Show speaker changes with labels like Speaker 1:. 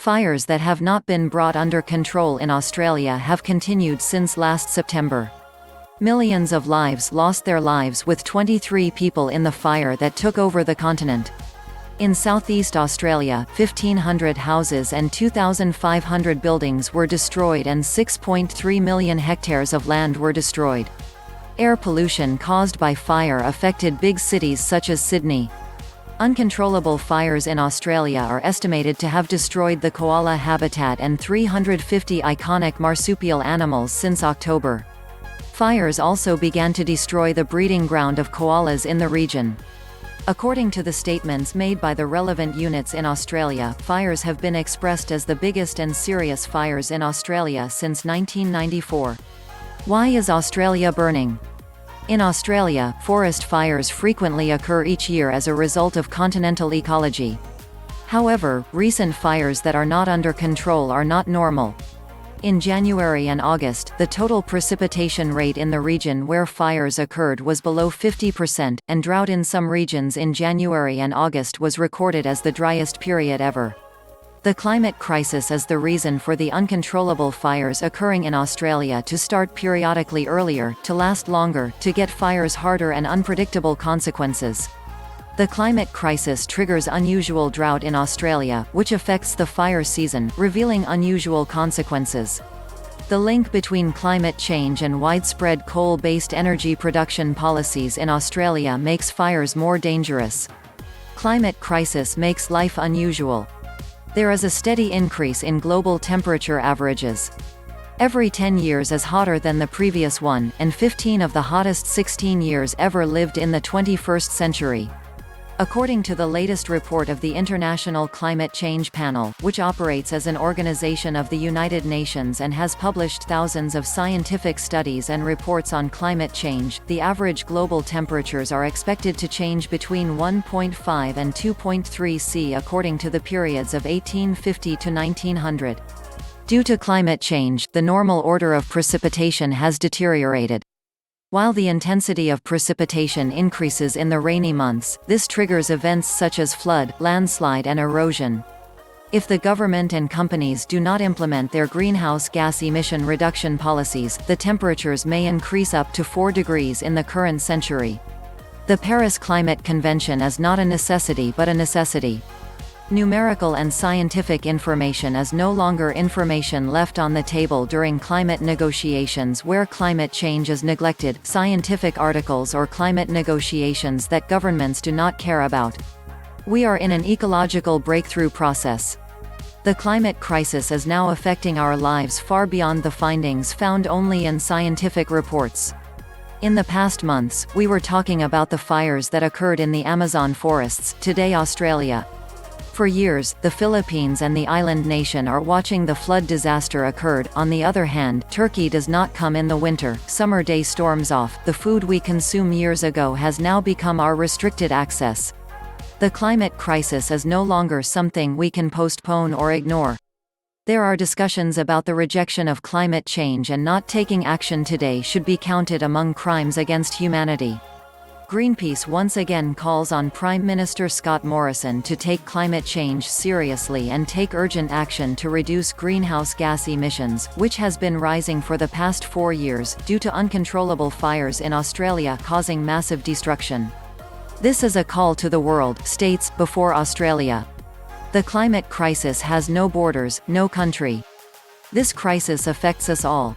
Speaker 1: Fires that have not been brought under control in Australia have continued since last September. Millions of lives lost their lives, with 23 people in the fire that took over the continent. In southeast Australia, 1,500 houses and 2,500 buildings were destroyed and 6.3 million hectares of land were destroyed. Air pollution caused by fire affected big cities such as Sydney. Uncontrollable fires in Australia are estimated to have destroyed the koala habitat and 350 iconic marsupial animals since October. Fires also began to destroy the breeding ground of koalas in the region. According to the statements made by the relevant units in Australia, fires have been expressed as the biggest and serious fires in Australia since 1994. Why is Australia burning? In Australia, forest fires frequently occur each year as a result of continental ecology. However, recent fires that are not under control are not normal. In January and August, the total precipitation rate in the region where fires occurred was below 50%, and drought in some regions in January and August was recorded as the driest period ever. The climate crisis is the reason for the uncontrollable fires occurring in Australia to start periodically earlier, to last longer, to get fires harder and unpredictable consequences. The climate crisis triggers unusual drought in Australia, which affects the fire season, revealing unusual consequences. The link between climate change and widespread coal-based energy production policies in Australia makes fires more dangerous. Climate crisis makes life unusual. There is a steady increase in global temperature averages. Every 10 years is hotter than the previous one, and 15 of the hottest 16 years ever lived in the 21st century. According to the latest report of the International Climate Change Panel, which operates as an organization of the United Nations and has published thousands of scientific studies and reports on climate change, the average global temperatures are expected to change between 1.5 and 2.3 C according to the periods of 1850 to 1900. Due to climate change, the normal order of precipitation has deteriorated. While the intensity of precipitation increases in the rainy months, this triggers events such as flood, landslide and erosion. If the government and companies do not implement their greenhouse gas emission reduction policies, the temperatures may increase up to 4 degrees in the current century. The Paris Climate Convention is not a necessity but a necessity. Numerical and scientific information is no longer information left on the table during climate negotiations where climate change is neglected, scientific articles or climate negotiations that governments do not care about. We are in an ecological breakthrough process. The climate crisis is now affecting our lives far beyond the findings found only in scientific reports. In the past months, we were talking about the fires that occurred in the Amazon forests, today Australia. For years, the Philippines and the island nation are watching the flood disaster occurred. On the other hand, Turkey does not come in the winter, summer day storms off, the food we consume years ago has now become our restricted access. The climate crisis is no longer something we can postpone or ignore. There are discussions about the rejection of climate change, and not taking action today should be counted among crimes against humanity. Greenpeace once again calls on Prime Minister Scott Morrison to take climate change seriously and take urgent action to reduce greenhouse gas emissions, which has been rising for the past 4 years, due to uncontrollable fires in Australia causing massive destruction. This is a call to the world, states, before Australia. The climate crisis has no borders, no country. This crisis affects us all.